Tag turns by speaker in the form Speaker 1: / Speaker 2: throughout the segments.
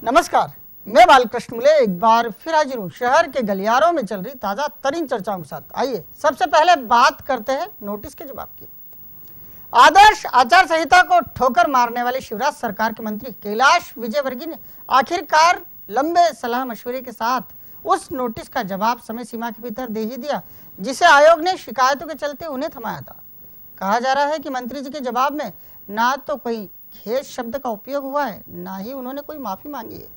Speaker 1: नमस्कार, मैं बालकृष्ण मुले एक बार फिर हाजिर हूँ शहर के गलियारों में चल रही ताज़ा तरीन चर्चाओं के साथ। आइए सबसे पहले बात करते हैं नोटिस के जवाब की। आदर्श आचार संहिता को ठोकर मारने वाली शिवराज सरकार के मंत्री कैलाश विजयवर्गीय ने आखिरकार लंबे सलाह मशवरे के साथ उस नोटिस का जवाब समय सीमा के भीतर दे ही दिया जिसे आयोग ने शिकायतों के चलते उन्हें थमाया था। कहा जा रहा है कि मंत्री जी के जवाब में ना तो कोई खेद शब्द का उपयोग हुआ है, ना ही उन्होंने कोई माफी मांगी है।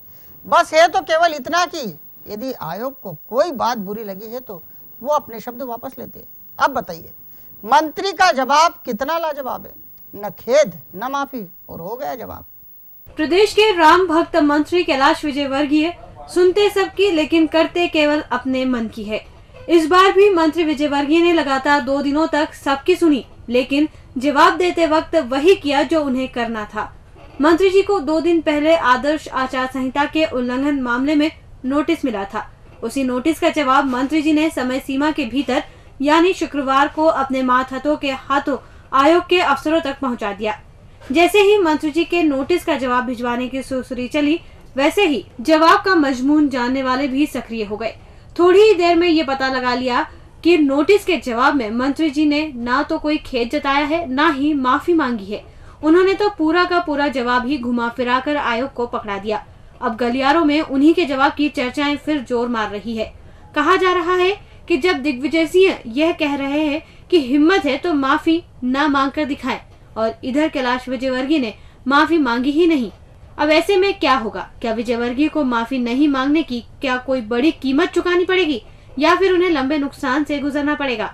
Speaker 1: बस है तो केवल इतना कि यदि आयोग को कोई बात बुरी लगी है तो वो अपने शब्द वापस लेते हैं। अब बताइए, मंत्री का जवाब कितना लाजवाब है, न खेद न माफी और हो गया जवाब।
Speaker 2: प्रदेश के राम भक्त मंत्री कैलाश विजयवर्गीय सुनते सबकी लेकिन करते केवल अपने मन की है। इस बार भी मंत्री विजयवर्गीय ने लगातार 2 दिनों तक सबकी सुनी, लेकिन जवाब देते वक्त वही किया जो उन्हें करना था। मंत्री जी को 2 दिन पहले आदर्श आचार संहिता के उल्लंघन मामले में नोटिस मिला था। उसी नोटिस का जवाब मंत्री जी ने समय सीमा के भीतर यानी शुक्रवार को अपने मातहतों के हाथों आयोग के अफसरों तक पहुंचा दिया। जैसे ही मंत्री जी के नोटिस का जवाब भिजवाने की सुरसुरी चली, वैसे ही जवाब का मजमून जानने वाले भी सक्रिय हो गए। थोड़ी ही देर में ये पता लगा लिया कि नोटिस के जवाब में मंत्री जी ने ना तो कोई खेद जताया है, ना ही माफी मांगी है। उन्होंने तो पूरा का पूरा जवाब ही घुमा फिरा कर आयोग को पकड़ा दिया। अब गलियारों में उन्हीं के जवाब की चर्चाएं फिर जोर मार रही है। कहा जा रहा है कि जब दिग्विजय सिंह यह कह रहे हैं कि हिम्मत है तो माफी न मांग कर दिखाएं, और इधर कैलाश विजयवर्गीय ने माफी मांगी ही नहीं। अब ऐसे में क्या होगा? क्या विजयवर्गीय को माफी नहीं मांगने की क्या कोई बड़ी कीमत चुकानी पड़ेगी, या फिर उन्हें लंबे नुकसान से गुजरना पड़ेगा?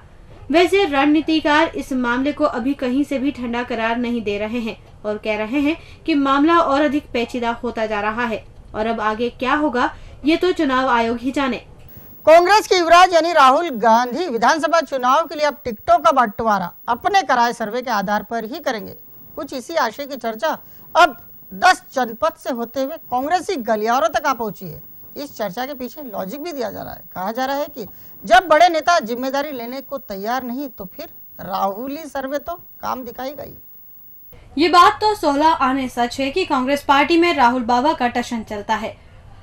Speaker 2: वैसे रणनीतिकार इस मामले को अभी कहीं से भी ठंडा करार नहीं दे रहे हैं और कह रहे हैं कि मामला और अधिक पेचीदा होता जा रहा है, और अब आगे क्या होगा ये तो चुनाव आयोग ही जाने।
Speaker 1: कांग्रेस के युवराज यानी राहुल गांधी विधानसभा चुनाव के लिए अब टिकटों का बंटवारा अपने कराए सर्वे के आधार पर ही करेंगे। कुछ इसी आशय की चर्चा अब 10 जनपद से होते हुए कांग्रेसी गलियारों तक आ पहुंची है। इस चर्चा के पीछे लॉजिक भी दिया जा रहा है। कहा जा रहा है कि जब बड़े नेता जिम्मेदारी लेने को तैयार नहीं तो फिर राहुली सर्वे तो काम दिखाएगा ही।
Speaker 2: ये बात तो 16 आने सच है कि कांग्रेस पार्टी में राहुल बाबा का टशन चलता है।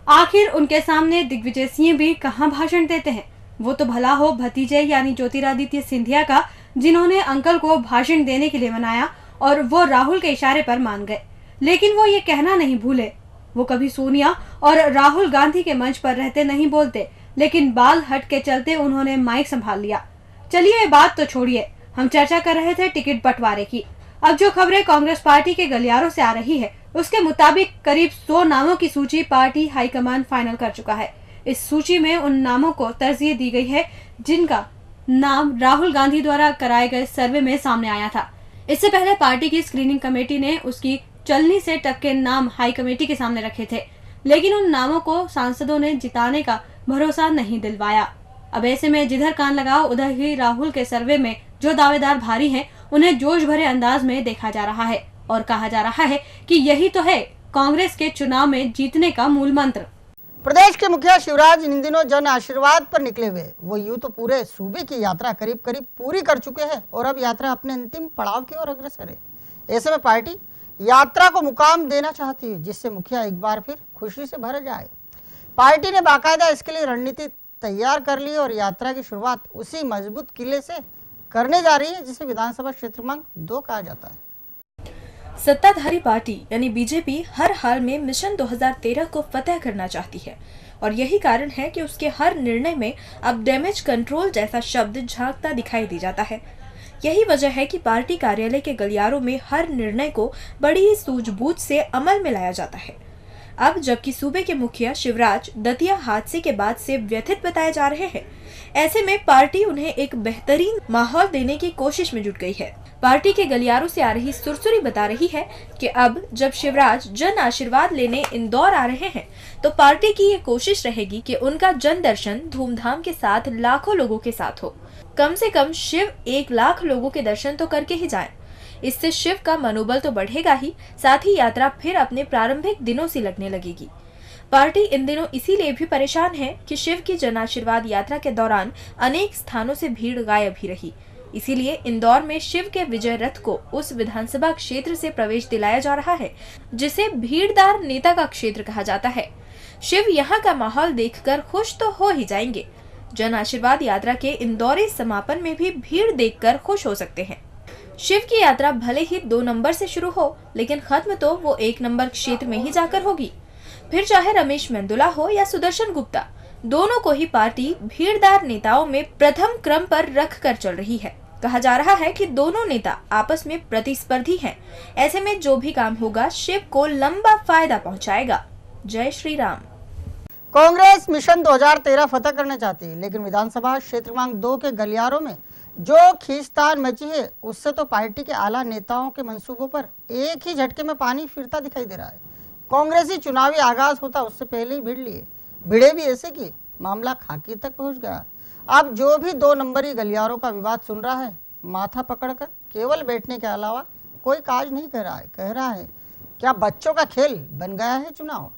Speaker 2: आखिर उनके सामने दिग्विजय सिंह भी कहां भाषण देते हैं। वो तो भला हो भतीजे यानी ज्योतिरादित्य सिंधिया का, जिन्होंने अंकल को भाषण देने के लिए मनाया और वो राहुल के इशारे पर मान गए। लेकिन वो ये कहना नहीं भूले, वो कभी सोनिया और राहुल गांधी के मंच पर रहते नहीं बोलते, लेकिन बाल हट के चलते उन्होंने माइक संभाल लिया। चलिए ये बात तो छोड़िए, हम चर्चा कर रहे थे टिकट बंटवारे की। अब जो खबरें कांग्रेस पार्टी के गलियारों से आ रही है उसके मुताबिक करीब 100 नामों की सूची पार्टी हाईकमान फाइनल कर चुका है। इस सूची में उन नामों को तरजीह दी गई है जिनका नाम राहुल गांधी द्वारा कराए गए सर्वे में सामने आया था। इससे पहले पार्टी की स्क्रीनिंग कमेटी ने उसकी चलनी से टक्के नाम हाई कमेटी के सामने रखे थे, लेकिन उन नामों को सांसदों ने जिताने का भरोसा नहीं दिलवाया। अब ऐसे में जिधर कान लगाओ उधर ही राहुल के सर्वे में जो दावेदार भारी हैं, उन्हें जोश भरे अंदाज में देखा जा रहा है और कहा जा रहा है कि यही तो है कांग्रेस के चुनाव में जीतने का मूल मंत्र।
Speaker 1: प्रदेश के मुखिया शिवराज इन दिनों जन आशीर्वाद पर निकले हुए। वो यूं तो पूरे सूबे की यात्रा करीब करीब पूरी कर चुके हैं और अब यात्रा अपने अंतिम पड़ाव की ओर अग्रसर है। ऐसे में पार्टी यात्रा को मुकाम देना चाहती है जिससे मुखिया एक बार फिर खुशी से भर जाए। पार्टी ने बाकायदा इसके लिए रणनीति तैयार कर ली और यात्रा की शुरुआत उसी मजबूत किले से करने जा रही है जिसे विधानसभा क्षेत्र क्रमांक 2 कहा जाता है।
Speaker 3: सत्ताधारी पार्टी यानी बीजेपी हर हाल में मिशन 2013 को फतह करना चाहती है और यही कारण है कि उसके हर निर्णय में अब डैमेज कंट्रोल जैसा शब्द झांकता दिखाई दे जाता है। यही वजह है कि पार्टी कार्यालय के गलियारों में हर निर्णय को बड़ी ही सूझबूझ से अमल में लाया जाता है। अब जबकि सूबे के मुखिया शिवराज दतिया हादसे के बाद से व्यथित बताए जा रहे हैं, ऐसे में पार्टी उन्हें एक बेहतरीन माहौल देने की कोशिश में जुट गई है। पार्टी के गलियारों से आ रही सुरसुरी बता रही है कि अब जब शिवराज जन आशीर्वाद लेने इंदौर आ रहे हैं तो पार्टी की ये कोशिश रहेगी कि उनका जन दर्शन धूमधाम के साथ लाखों लोगों के साथ हो। कम से कम शिव 1 लाख लोगों के दर्शन तो करके ही जाएं। इससे शिव का मनोबल तो बढ़ेगा ही, साथ ही यात्रा फिर अपने प्रारंभिक दिनों से लगने लगेगी। पार्टी इन दिनों इसीलिए भी परेशान है कि शिव की जन आशीर्वाद यात्रा के दौरान अनेक स्थानों से भीड़ गायब ही रही। इसीलिए इंदौर में शिव के विजय रथ को उस विधानसभा क्षेत्र से प्रवेश दिलाया जा रहा है जिसे भीड़दार नेता का क्षेत्र कहा जाता है। शिव यहाँ का माहौल देखकर खुश तो हो ही जाएंगे। जन आशीर्वाद यात्रा के इंदौरी समापन में भी भीड़ देखकर खुश हो सकते हैं। शिव की यात्रा भले ही 2 नंबर से शुरू हो, लेकिन खत्म तो वो 1 नंबर क्षेत्र में ही जाकर होगी। फिर चाहे रमेश मेंदुला हो या सुदर्शन गुप्ता, दोनों को ही पार्टी भीड़दार नेताओं में प्रथम क्रम पर रख कर चल रही है। कहा जा रहा है कि दोनों नेता आपस में प्रतिस्पर्धी हैं। ऐसे में जो भी काम होगा शिव को लंबा फायदा पहुंचाएगा। जय श्री राम।
Speaker 1: कांग्रेस मिशन 2013 फतह करना चाहती है, लेकिन विधानसभा क्षेत्र क्रमांक 2 के गलियारों में जो खींचतान मची है उससे तो पार्टी के आला नेताओं के मंसूबों पर एक ही झटके में पानी फिरता दिखाई दे रहा है। कांग्रेसी चुनावी आगाज होता उससे पहले ही भिड़े भी ऐसे कि मामला खाकी तक पहुंच गया। अब जो भी 2 नंबरी गलियारों का विवाद सुन रहा है, माथा पकड़कर केवल बैठने के अलावा कोई काज नहीं कह रहा है क्या बच्चों का खेल बन गया है चुनाव।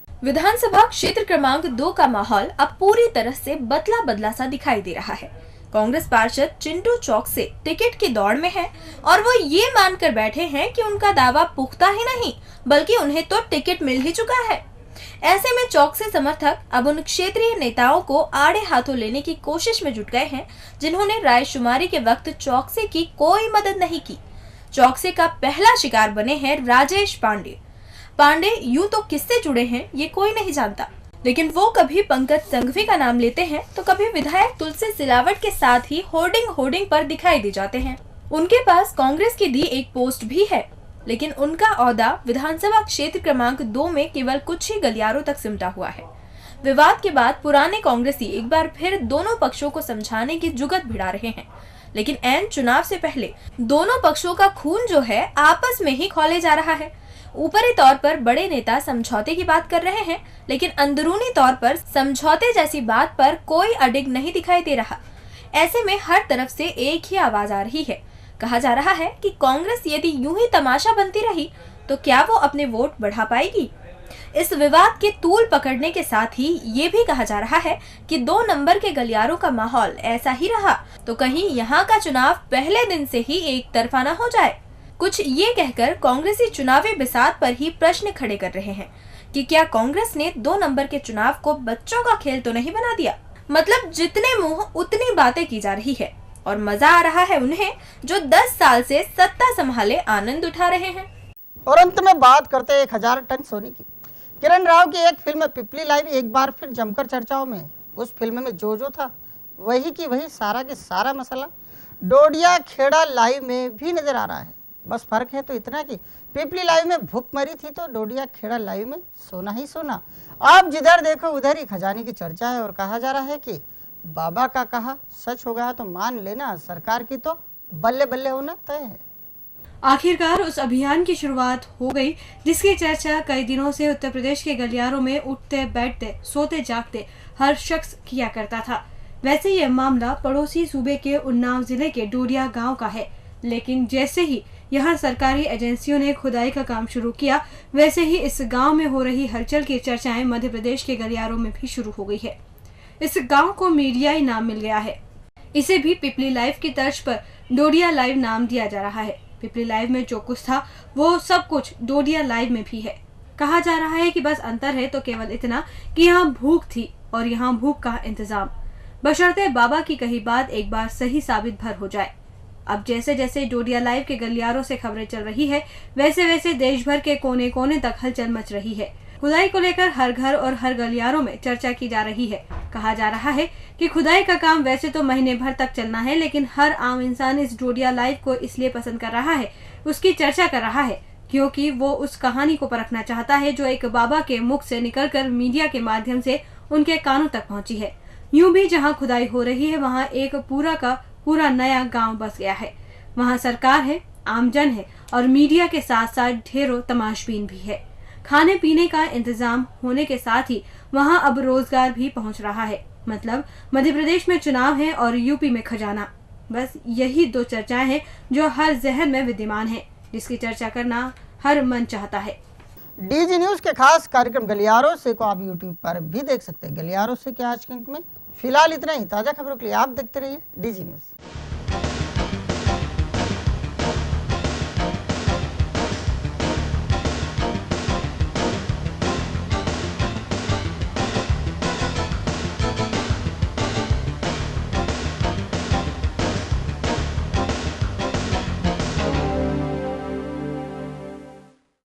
Speaker 3: विधानसभा क्षेत्र क्रमांक 2 का माहौल अब पूरी तरह से बदला बदला सा दिखाई दे रहा है। कांग्रेस पार्षद चिंटू चौक से टिकट की दौड़ में है और वो ये मानकर बैठे हैं कि उनका दावा पुख्ता ही नहीं बल्कि उन्हें तो टिकट मिल ही चुका है। ऐसे में चौक से समर्थक अब उन क्षेत्रीय नेताओं को आड़े हाथों लेने की कोशिश में जुट गए हैं जिन्होंने रायशुमारी के वक्त चौकसे की कोई मदद नहीं की। चौकसे का पहला शिकार बने हैं राजेश पांडे यूं तो किससे जुड़े हैं ये कोई नहीं जानता, लेकिन वो कभी पंकज संघवी का नाम लेते हैं तो कभी विधायक तुलसी सिलावट के साथ ही होर्डिंग पर दिखाई दे जाते हैं। उनके पास कांग्रेस की दी एक पोस्ट भी है, लेकिन उनका ओहदा विधानसभा क्षेत्र क्रमांक 2 में केवल कुछ ही गलियारों तक सिमटा हुआ है। विवाद के बाद पुराने कांग्रेसी एक बार फिर दोनों पक्षों को समझाने की जुगत भिड़ा रहे हैं, लेकिन ऐन चुनाव से पहले दोनों पक्षों का खून जो है आपस में ही खौले जा रहा है। ऊपरी तौर पर बड़े नेता समझौते की बात कर रहे हैं, लेकिन अंदरूनी तौर पर समझौते जैसी बात पर कोई अडिग नहीं दिखाई दे रहा। ऐसे में हर तरफ से एक ही आवाज आ रही है। कहा जा रहा है कि कांग्रेस यदि यूं ही तमाशा बनती रही तो क्या वो अपने वोट बढ़ा पाएगी। इस विवाद के तूल पकड़ने के साथ ही ये भी कहा जा रहा है कि 2 नंबर के गलियारों का माहौल ऐसा ही रहा तो कहीं यहाँ का चुनाव पहले दिन से ही एक तरफा न हो जाए। कुछ ये कहकर कांग्रेसी चुनावी बिसात पर ही प्रश्न खड़े कर रहे हैं कि क्या कांग्रेस ने 2 नंबर के चुनाव को बच्चों का खेल तो नहीं बना दिया। मतलब जितने मुंह उतनी बातें की जा रही है और मजा आ रहा है उन्हें जो 10 साल से सत्ता संभाले आनंद उठा रहे हैं।
Speaker 1: और अंत में बात करते हैं 1000 टन सोने की। किरण राव की एक फिल्म पिपली लाइव एक बार फिर जमकर चर्चाओं में। उस फिल्म में जो था वही की वही सारा के सारा मसाला डोडिया खेड़ा लाइव में भी नजर आ रहा है। बस फर्क है तो इतना कि पिपली लाइव में भूखमरी थी तो डोडिया खेड़ा लाइव में सोना ही सोना। अब जिधर देखो उधर ही खजाने की चर्चा है और कहा जा रहा है कि बाबा का कहा सच हो गया तो मान लेना, सरकार की तो बल्ले बल्ले होना तय है।
Speaker 2: आखिरकार उस अभियान की शुरुआत हो गई जिसकी चर्चा कई दिनों से उत्तर प्रदेश के गलियारों में उठते बैठते सोते जागते हर शख्स किया करता था। वैसे यह मामला पड़ोसी सूबे के उन्नाव जिले के डोडिया गांव का है, लेकिन जैसे ही यहाँ सरकारी एजेंसियों ने खुदाई का काम शुरू किया वैसे ही इस गांव में हो रही हलचल की चर्चाएं मध्य प्रदेश के गलियारों में भी शुरू हो गई है। इस गांव को मीडियाई नाम मिल गया है। इसे भी पिपली लाइव की तर्ज पर डोडिया लाइव नाम दिया जा रहा है। पिपली लाइव में जो कुछ था वो सब कुछ डोडिया लाइव में भी है। कहा जा रहा है कि बस अंतर है तो केवल इतना कि यहाँ भूख थी और यहाँ भूख का इंतजाम, बशर्ते बाबा की कही बात एक बार सही साबित भर हो जाए। अब जैसे जैसे डोडिया लाइव के गलियारों से खबरें चल रही है वैसे वैसे देश भर के कोने कोने तक हलचल मच रही है। खुदाई को लेकर हर घर और हर गलियारों में चर्चा की जा रही है। कहा जा रहा है कि खुदाई का काम वैसे तो महीने भर तक चलना है, लेकिन हर आम इंसान इस डोडिया लाइव को इसलिए पसंद कर रहा है, उसकी चर्चा कर रहा है, क्योंकि वो उस कहानी को परखना चाहता है जो एक बाबा के मुख से निकलकर मीडिया के माध्यम से उनके कानों तक पहुंची है। यूं भी जहाँ खुदाई हो रही है वहाँ एक पूरा का पूरा नया गांव बस गया है। वहाँ सरकार है, आमजन है और मीडिया के साथ साथ ढेरों तमाशबीन भी है। खाने पीने का इंतजाम होने के साथ ही वहाँ अब रोजगार भी पहुँच रहा है। मतलब मध्य प्रदेश में चुनाव है और यूपी में खजाना। बस यही 2 चर्चाएं हैं जो हर जहन में विद्यमान है, जिसकी चर्चा करना हर मन चाहता है।
Speaker 1: डीजी न्यूज के खास कार्यक्रम गलियारों से को आप यूट्यूब पर भी देख सकते हैं। गलियारों से के आज के अंक में फिलहाल इतना ही। ताजा खबरों के लिए आप देखते रहिए डीजी न्यूज।